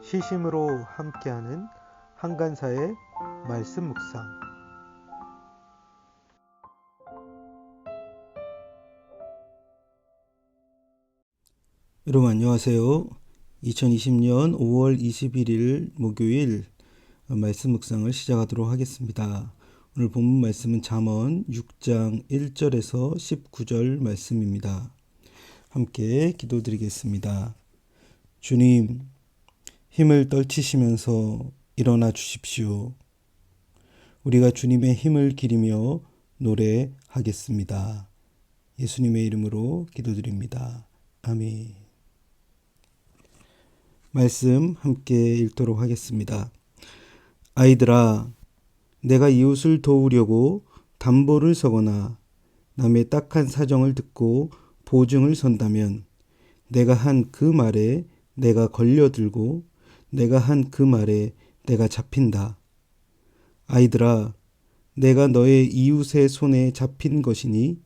시심으로 함께하는 한간사의 말씀 묵상. 여러분 안녕하세요. 2020년 5월 21일 목요일 말씀 묵상을 시작하도록 하겠습니다. 오늘 본문 말씀은 잠언 6장 1절에서 19절 말씀입니다. 함께 기도드리겠습니다. 주님, 힘을 떨치시면서 일어나 주십시오. 우리가 주님의 힘을 기리며 노래하겠습니다. 예수님의 이름으로 기도드립니다. 아멘. 말씀 함께 읽도록 하겠습니다. 아이들아, 내가 이웃을 도우려고 담보를 서거나 남의 딱한 사정을 듣고 보증을 선다면 내가 한 그 말에 내가 걸려들고 내가 한 그 말에 내가 잡힌다. 아이들아, 내가 너의 이웃의 손에 잡힌 것이니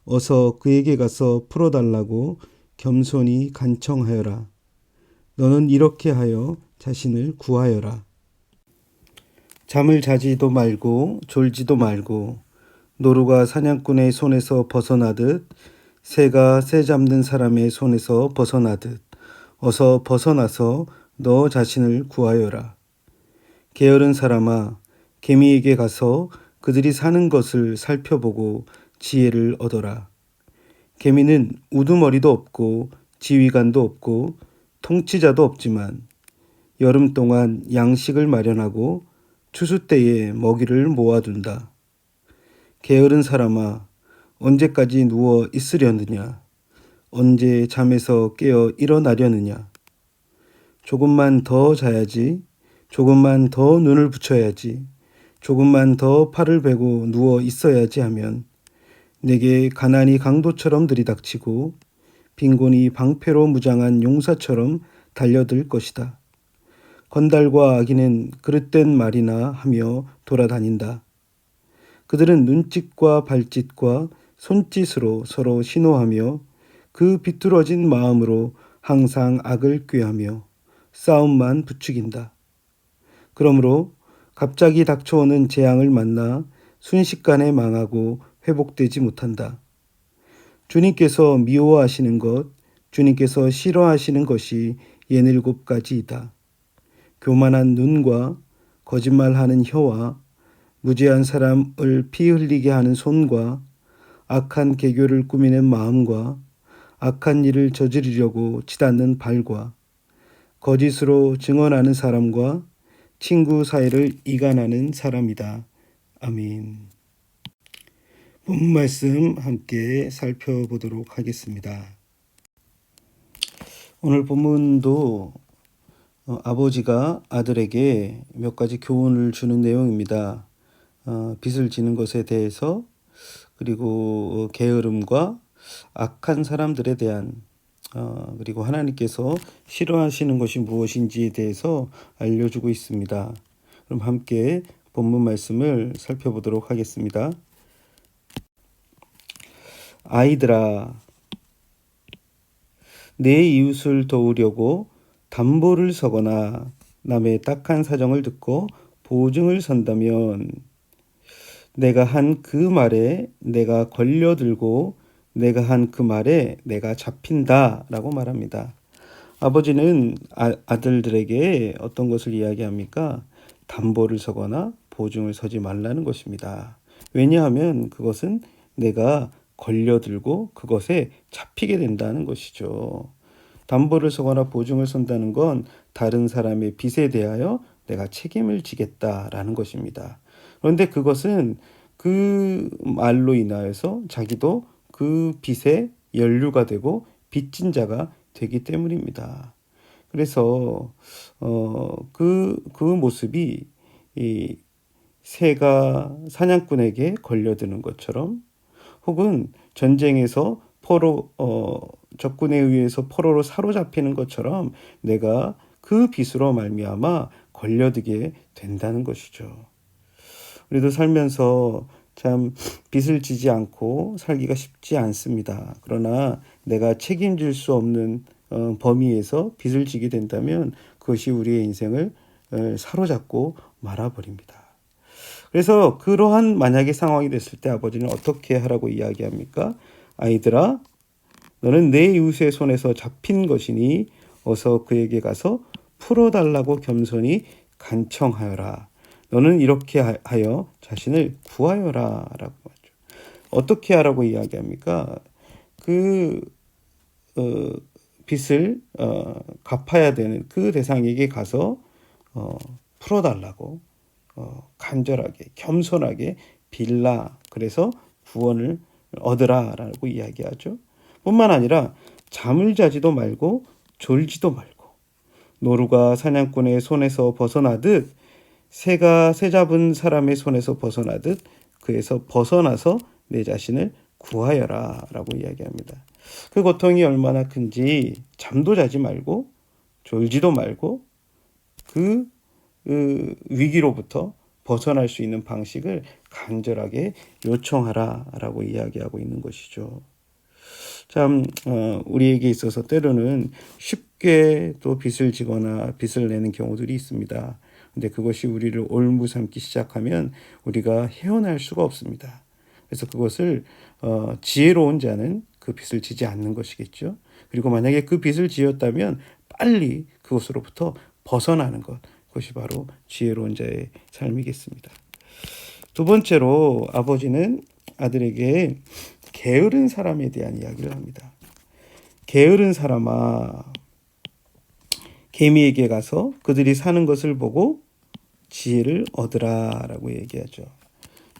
어서 그에게 가서 풀어달라고 겸손히 간청하여라. 너는 이렇게 하여 자신을 구하여라. 잠을 자지도 말고 졸지도 말고 노루가 사냥꾼의 손에서 벗어나듯 새가 새 잡는 사람의 손에서 벗어나듯 어서 벗어나서 너 자신을 구하여라. 게으른 사람아, 개미에게 가서 그들이 사는 것을 살펴보고 지혜를 얻어라. 개미는 우두머리도 없고 지휘관도 없고 통치자도 없지만 여름 동안 양식을 마련하고 추수 때에 먹이를 모아둔다. 게으른 사람아, 언제까지 누워 있으려느냐? 언제 잠에서 깨어 일어나려느냐? 조금만 더 자야지, 조금만 더 눈을 붙여야지, 조금만 더 팔을 베고 누워 있어야지 하면 내게 가난이 강도처럼 들이닥치고 빈곤이 방패로 무장한 용사처럼 달려들 것이다. 건달과 아기는 그릇된 말이나 하며 돌아다닌다. 그들은 눈짓과 발짓과 손짓으로 서로 신호하며 그 비뚤어진 마음으로 항상 악을 꾀하며 싸움만 부추긴다. 그러므로 갑자기 닥쳐오는 재앙을 만나 순식간에 망하고 회복되지 못한다. 주님께서 미워하시는 것, 주님께서 싫어하시는 것이 67가지이다. 교만한 눈과 거짓말하는 혀와 무죄한 사람을 피 흘리게 하는 손과 악한 계교를 꾸미는 마음과 악한 일을 저지르려고 치닫는 발과 거짓으로 증언하는 사람과 친구 사이를 이간하는 사람이다. 아멘. 본문 말씀 함께 살펴보도록 하겠습니다. 오늘 본문도 아버지가 아들에게 몇 가지 교훈을 주는 내용입니다. 빚을 지는 것에 대해서 그리고 게으름과 악한 사람들에 대한 그리고 하나님께서 싫어하시는 것이 무엇인지에 대해서 알려주고 있습니다. 그럼 함께 본문 말씀을 살펴보도록 하겠습니다. 아이들아, 내 이웃을 도우려고 담보를 서거나 남의 딱한 사정을 듣고 보증을 선다면 내가 한 그 말에 내가 걸려들고 내가 한 그 말에 내가 잡힌다 라고 말합니다. 아버지는 아들들에게 어떤 것을 이야기합니까? 담보를 서거나 보증을 서지 말라는 것입니다. 왜냐하면 그것은 내가 걸려들고 그것에 잡히게 된다는 것이죠. 담보를 서거나 보증을 선다는 건 다른 사람의 빚에 대하여 내가 책임을 지겠다라는 것입니다. 그런데 그것은 그 말로 인하여서 자기도 그 빚에 연루가 되고 빚진 자가 되기 때문입니다. 그래서 그 모습이 이 새가 사냥꾼에게 걸려드는 것처럼 혹은 전쟁에서 적군에 의해서 포로로 사로잡히는 것처럼 내가 그 빚으로 말미암아 걸려들게 된다는 것이죠. 우리도 살면서 참 빚을 지지 않고 살기가 쉽지 않습니다. 그러나 내가 책임질 수 없는 범위에서 빚을 지게 된다면 그것이 우리의 인생을 사로잡고 말아버립니다. 그래서 그러한 만약의 상황이 됐을 때 아버지는 어떻게 하라고 이야기합니까? 아이들아, 너는 내 이웃의 손에서 잡힌 것이니 어서 그에게 가서 풀어달라고 겸손히 간청하여라. 너는 이렇게 하여 자신을 구하여라 라고 하죠. 어떻게 하라고 이야기합니까? 그 빚을 갚아야 되는 그 대상에게 가서 풀어달라고 간절하게 겸손하게 빌라. 그래서 구원을 얻으라라고 이야기하죠. 뿐만 아니라 잠을 자지도 말고 졸지도 말고 노루가 사냥꾼의 손에서 벗어나듯 새가 새 잡은 사람의 손에서 벗어나듯 그에서 벗어나서 내 자신을 구하여라 라고 이야기합니다. 그 고통이 얼마나 큰지 잠도 자지 말고 졸지도 말고 그 위기로부터 벗어날 수 있는 방식을 간절하게 요청하라 라고 이야기하고 있는 것이죠. 참 우리에게 있어서 때로는 쉽게 또 빚을 지거나 빚을 내는 경우들이 있습니다. 근데 그것이 우리를 올무삼기 시작하면 우리가 헤어날 수가 없습니다. 그래서 그것을 지혜로운 자는 그 빚을 지지 않는 것이겠죠. 그리고 만약에 그 빚을 지었다면 빨리 그것으로부터 벗어나는 것, 그것이 바로 지혜로운 자의 삶이겠습니다. 두 번째로 아버지는 아들에게 게으른 사람에 대한 이야기를 합니다. 게으른 사람아, 개미에게 가서 그들이 사는 것을 보고 지혜를 얻으라 라고 얘기하죠.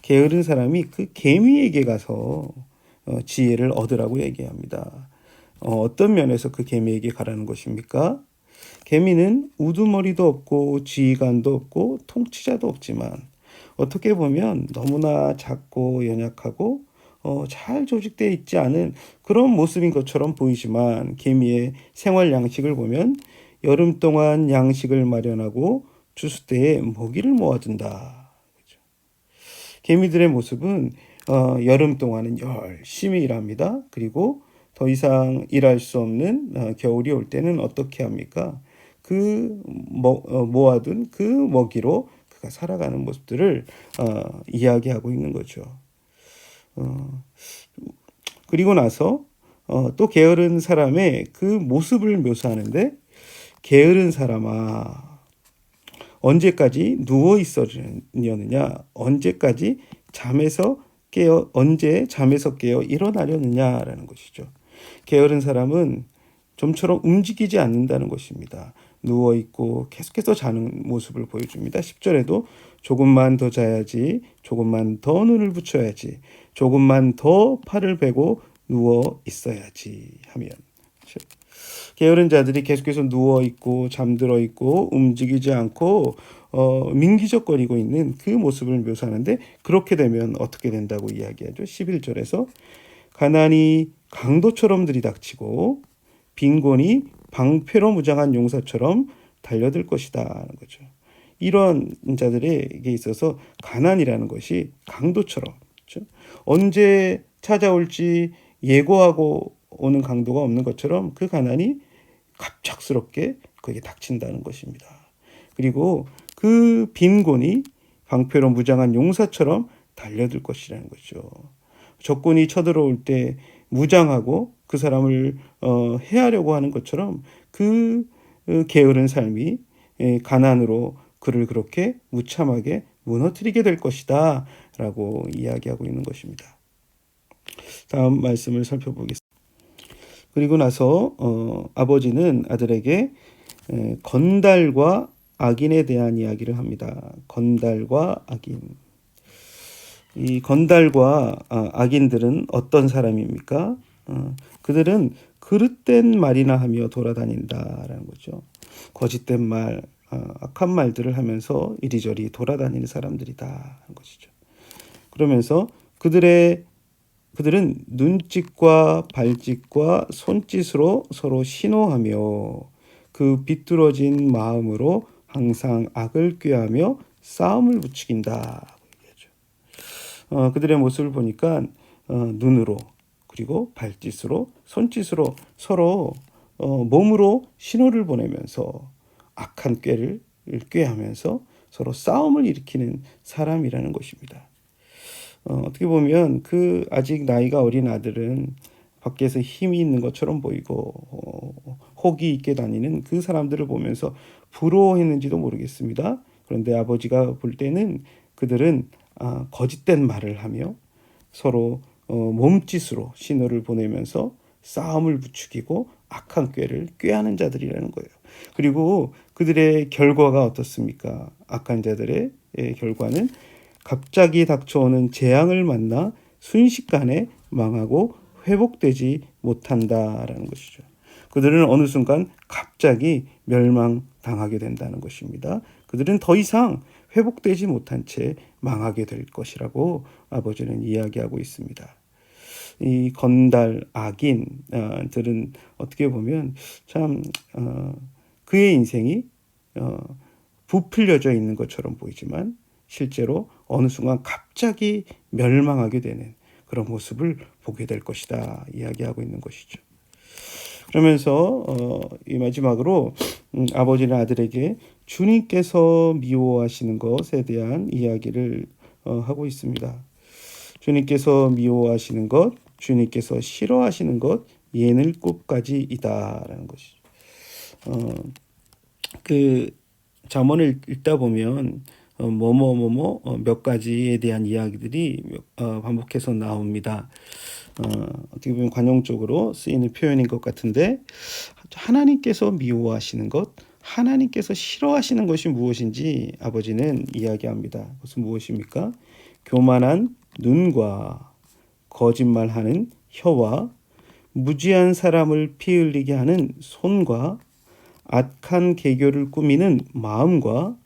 게으른 사람이 그 개미에게 가서 지혜를 얻으라고 얘기합니다. 어떤 면에서 그 개미에게 가라는 것입니까? 개미는 우두머리도 없고 지휘관도 없고 통치자도 없지만 어떻게 보면 너무나 작고 연약하고 잘 조직되어 있지 않은 그런 모습인 것처럼 보이지만 개미의 생활 양식을 보면 여름 동안 양식을 마련하고 추수 때에 먹이를 모아둔다. 그렇죠? 개미들의 모습은 여름 동안은 열심히 일합니다. 그리고 더 이상 일할 수 없는 겨울이 올 때는 어떻게 합니까? 그 모아둔 그 먹이로 그가 살아가는 모습들을 이야기하고 있는 거죠. 그리고 나서 또 게으른 사람의 그 모습을 묘사하는데 게으른 사람아 언제까지 누워 있으려느냐 언제까지 언제 잠에서 깨어 일어나려느냐라는 것이죠. 게으른 사람은 좀처럼 움직이지 않는다는 것입니다. 누워있고 계속해서 자는 모습을 보여줍니다. 10절에도 조금만 더 자야지, 조금만 더 눈을 붙여야지, 조금만 더 팔을 베고 누워 있어야지 하면 게으른 자들이 계속해서 누워있고 잠들어 있고 움직이지 않고 민기적거리고 있는 그 모습을 묘사하는데 그렇게 되면 어떻게 된다고 이야기하죠. 11절에서 가난이 강도처럼 들이닥치고 빈곤이 방패로 무장한 용사처럼 달려들 것이다 하는 거죠. 이런 자들에게 있어서 가난이라는 것이 강도처럼 그렇죠? 언제 찾아올지 예고하고 오는 강도가 없는 것처럼 그 가난이 갑작스럽게 그에게 닥친다는 것입니다. 그리고 그 빈곤이 방패로 무장한 용사처럼 달려들 것이라는 거죠. 적군이 쳐들어올 때 무장하고 그 사람을 해하려고 하는 것처럼 그 게으른 삶이 가난으로 그를 그렇게 무참하게 무너뜨리게 될 것이다 라고 이야기하고 있는 것입니다. 다음 말씀을 살펴보겠습니다. 그리고 나서 아버지는 아들에게 건달과 악인에 대한 이야기를 합니다. 건달과 악인. 이 건달과 악인들은 어떤 사람입니까? 그들은 그릇된 말이나 하며 돌아다닌다라는 거죠. 거짓된 말, 악한 말들을 하면서 이리저리 돌아다니는 사람들이다 하는 것이죠. 그러면서 그들은 눈짓과 발짓과 손짓으로 서로 신호하며 그 비뚤어진 마음으로 항상 악을 꾀하며 싸움을 부추긴다. 그들의 모습을 보니까 눈으로 그리고 발짓으로 손짓으로 서로 몸으로 신호를 보내면서 악한 꾀를 꾀하면서 서로 싸움을 일으키는 사람이라는 것입니다. 어떻게 보면 그 아직 나이가 어린 아들은 밖에서 힘이 있는 것처럼 보이고 혹이 있게 다니는 그 사람들을 보면서 부러워했는지도 모르겠습니다. 그런데 아버지가 볼 때는 그들은 거짓된 말을 하며 서로 몸짓으로 신호를 보내면서 싸움을 부추기고 악한 꾀를 꾀하는 자들이라는 거예요. 그리고 그들의 결과가 어떻습니까? 악한 자들의 결과는 갑자기 닥쳐오는 재앙을 만나 순식간에 망하고 회복되지 못한다라는 것이죠. 그들은 어느 순간 갑자기 멸망당하게 된다는 것입니다. 그들은 더 이상 회복되지 못한 채 망하게 될 것이라고 아버지는 이야기하고 있습니다. 이 건달 악인들은 어떻게 보면 참 그의 인생이 부풀려져 있는 것처럼 보이지만 실제로 어느 순간 갑자기 멸망하게 되는 그런 모습을 보게 될 것이다 이야기하고 있는 것이죠. 그러면서 이 마지막으로 아버지는 아들에게 주님께서 미워하시는 것에 대한 이야기를 하고 있습니다. 주님께서 미워하시는 것, 주님께서 싫어하시는 것, 예늘 꽃까지이다라는 것이죠. 그 잠언을 읽다 보면 뭐뭐뭐뭐 몇 가지에 대한 이야기들이 반복해서 나옵니다. 어떻게 보면 관용적으로 쓰이는 표현인 것 같은데 하나님께서 미워하시는 것, 하나님께서 싫어하시는 것이 무엇인지 아버지는 이야기합니다. 그것은 무엇입니까? 교만한 눈과 거짓말하는 혀와 무지한 사람을 피 흘리게 하는 손과 악한 계교를 꾸미는 마음과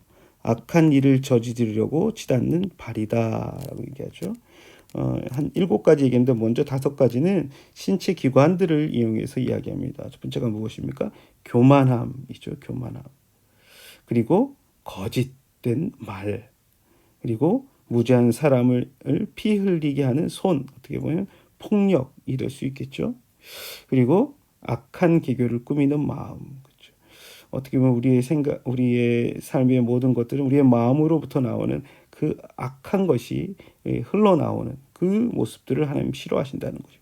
악한 일을 저지르려고 치닫는 발이다라고 얘기하죠. 한 7가지 얘기했는데 먼저 5가지는 신체 기관들을 이용해서 이야기합니다. 첫 번째가 무엇입니까? 교만함이죠. 교만함. 그리고 거짓된 말. 그리고 무지한 사람을 피 흘리게 하는 손. 어떻게 보면 폭력 이럴 수 있겠죠. 그리고 악한 계교를 꾸미는 마음. 그렇죠. 어떻게 보면 우리의 삶의 모든 것들은 우리의 마음으로부터 나오는 그 악한 것이 흘러나오는 그 모습들을 하나님 싫어하신다는 거죠.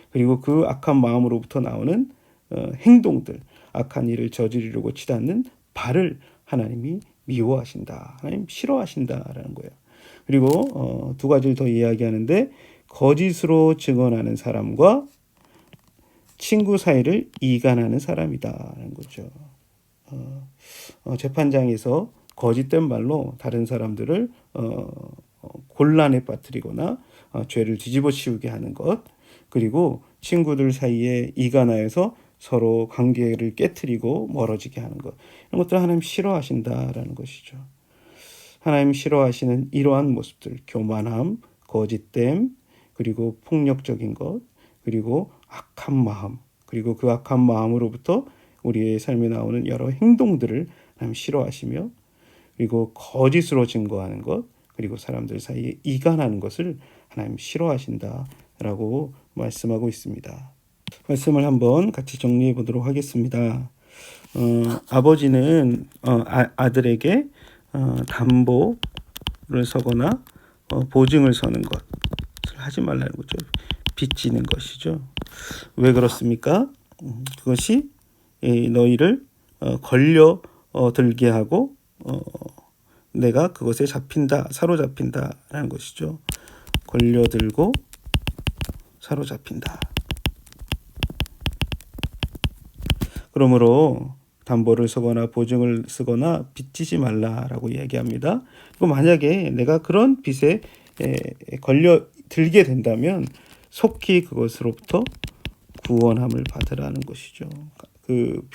그리고 그 악한 마음으로부터 나오는 행동들, 악한 일을 저지르려고 치닫는 발을 하나님이 미워하신다. 하나님 싫어하신다라는 거예요. 그리고 2가지를 더 이야기하는데 거짓으로 증언하는 사람과 친구 사이를 이간하는 사람이다라는 거죠. 재판장에서 거짓된 말로 다른 사람들을 곤란에 빠뜨리거나 죄를 뒤집어 씌우게 하는 것, 그리고 친구들 사이에 이간하여서 서로 관계를 깨트리고 멀어지게 하는 것, 이런 것들을 하나님 싫어하신다라는 것이죠. 하나님 싫어하시는 이러한 모습들, 교만함, 거짓됨, 그리고 폭력적인 것, 그리고 악한 마음, 그리고 그 악한 마음으로부터 우리의 삶에 나오는 여러 행동들을 하나님 싫어하시며, 그리고 거짓으로 증거하는 것, 그리고 사람들 사이에 이간하는 것을 하나님 싫어하신다라고 말씀하고 있습니다. 말씀을 한번 같이 정리해 보도록 하겠습니다. 아버지는 아들에게 담보를 서거나 보증을 서는 것을 하지 말라는 거죠. 빚지는 것이죠. 왜 그렇습니까? 그것이 너희를 걸려 들게 하고 내가 그것에 사로잡힌다라는 것이죠. 걸려들고 사로잡힌다. 그러므로 담보를 서거나 보증을 쓰거나 빚지지 말라라고 이야기합니다. 그리고 만약에 내가 그런 빚에 걸려 들게 된다면 속히 그것으로부터 구원함을 받으라는 것이죠. 그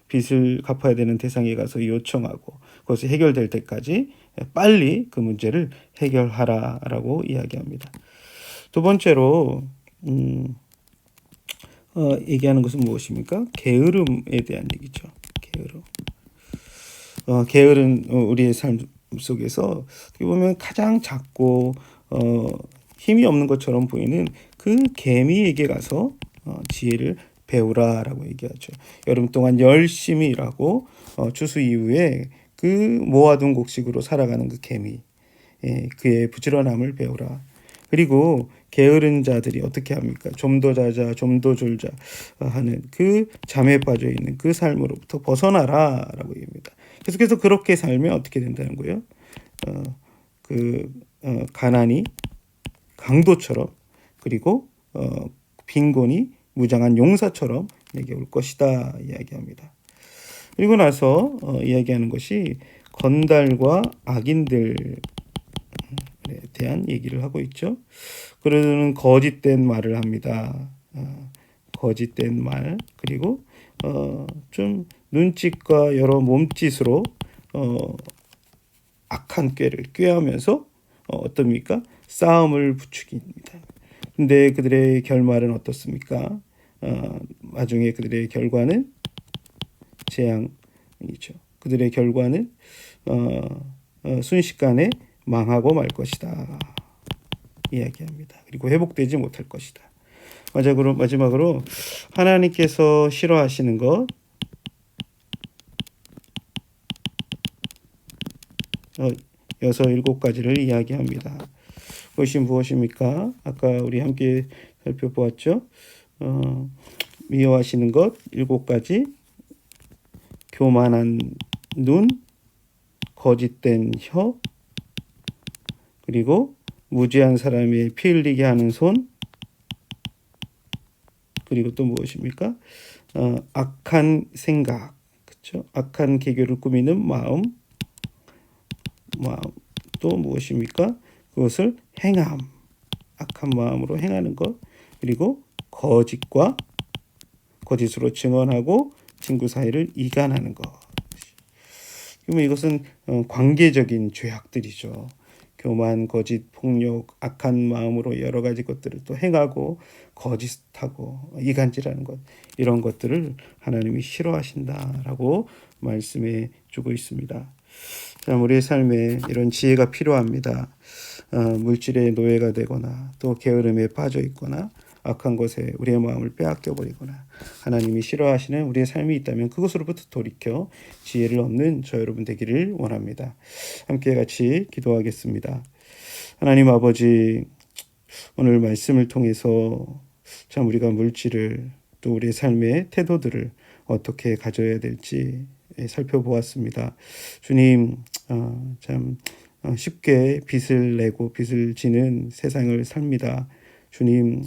빚을 갚아야 되는 대상에 가서 요청하고 그것이 해결될 때까지 빨리 그 문제를 해결하라라고 이야기합니다. 2번째로 얘기하는 것은 무엇입니까? 게으름에 대한 얘기죠. 게으름. 게으른 우리의 삶 속에서 어떻게 보면 가장 작고 힘이 없는 것처럼 보이는 그 개미에게 가서 지혜를 배우라라고 얘기하죠. 여름 동안 열심히 일하고 추수 이후에 그 모아둔 곡식으로 살아가는 그 개미, 그의 부지런함을 배우라. 그리고 게으른 자들이 어떻게 합니까? 좀 더 자자, 좀 더 졸자 하는 그 잠에 빠져 있는 그 삶으로부터 벗어나라라고 얘기합니다. 계속해서 그렇게 살면 어떻게 된다는 거예요? 어, 가난이 강도처럼, 그리고 빈곤이 무장한 용사처럼 내게 올 것이다 이야기합니다. 그리고 나서 이야기하는 것이 건달과 악인들에 대한 얘기를 하고 있죠. 그러는 거짓된 말을 합니다. 거짓된 말, 그리고 좀 눈짓과 여러 몸짓으로 악한 꾀를 꾀하면서 어떻습니까? 싸움을 부추깁니다. 근데 그들의 결말은 어떻습니까? 나중에 그들의 결과는 재앙이죠. 그들의 결과는 순식간에 망하고 말 것이다 이야기합니다. 그리고 회복되지 못할 것이다. 마지막으로 하나님께서 싫어하시는 것, 여섯 일곱 가지를 이야기합니다. 그것이 무엇입니까? 아까 우리 함께 살펴보았죠. 미워하시는 것 일곱 가지: 교만한 눈, 거짓된 혀, 그리고 무지한 사람이 피 흘리게 하는 손, 그리고 또 무엇입니까? 악한 생각, 그렇죠? 악한 계교를 꾸미는 마음, 또 무엇입니까? 그것을 행함, 악한 마음으로 행하는 것, 그리고 거짓으로 증언하고 친구 사이를 이간하는 것. 그러면 이것은 관계적인 죄악들이죠. 교만, 거짓, 폭력, 악한 마음으로 여러 가지 것들을 또 행하고 거짓하고 이간질하는 것, 이런 것들을 하나님이 싫어하신다라고 말씀해 주고 있습니다. 자, 우리의 삶에 이런 지혜가 필요합니다. 물질의 노예가 되거나 또 게으름에 빠져 있거나 악한 것에 우리의 마음을 빼앗겨 버리거나 하나님이 싫어하시는 우리의 삶이 있다면 그것으로부터 돌이켜 지혜를 얻는 저 여러분 되기를 원합니다. 함께 같이 기도하겠습니다. 하나님 아버지, 오늘 말씀을 통해서 참 우리가 물질을, 또 우리의 삶의 태도들을 어떻게 가져야 될지 살펴보았습니다. 주님, 참 쉽게 빚을 내고 빚을 지는 세상을 삽니다. 주님,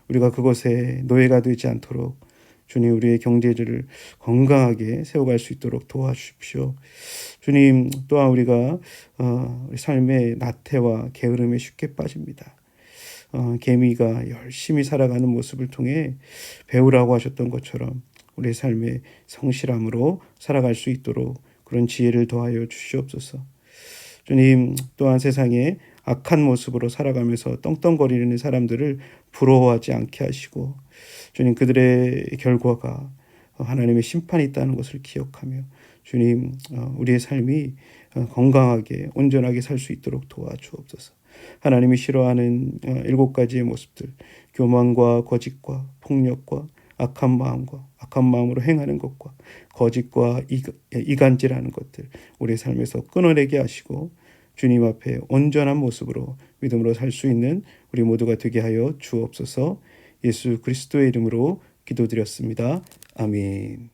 우리가 그것에 노예가 되지 않도록 주님, 우리의 경제를 건강하게 세워갈 수 있도록 도와주십시오. 주님, 또한 우리가 우리 삶의 나태와 게으름에 쉽게 빠집니다. 개미가 열심히 살아가는 모습을 통해 배우라고 하셨던 것처럼 우리의 삶의 성실함으로 살아갈 수 있도록 그런 지혜를 더하여 주시옵소서. 주님, 또한 세상에 악한 모습으로 살아가면서 떵떵거리는 사람들을 부러워하지 않게 하시고, 주님, 그들의 결과가 하나님의 심판이 있다는 것을 기억하며 주님, 우리의 삶이 건강하게 온전하게 살 수 있도록 도와주옵소서. 하나님이 싫어하는 일곱 가지의 모습들, 교만과 거짓과 폭력과 악한 마음으로 행하는 것과 거짓과 이간질하는 것들, 우리의 삶에서 끊어내게 하시고 주님 앞에 온전한 모습으로 믿음으로 살 수 있는 우리 모두가 되게 하여 주옵소서. 예수 그리스도의 이름으로 기도드렸습니다. 아멘.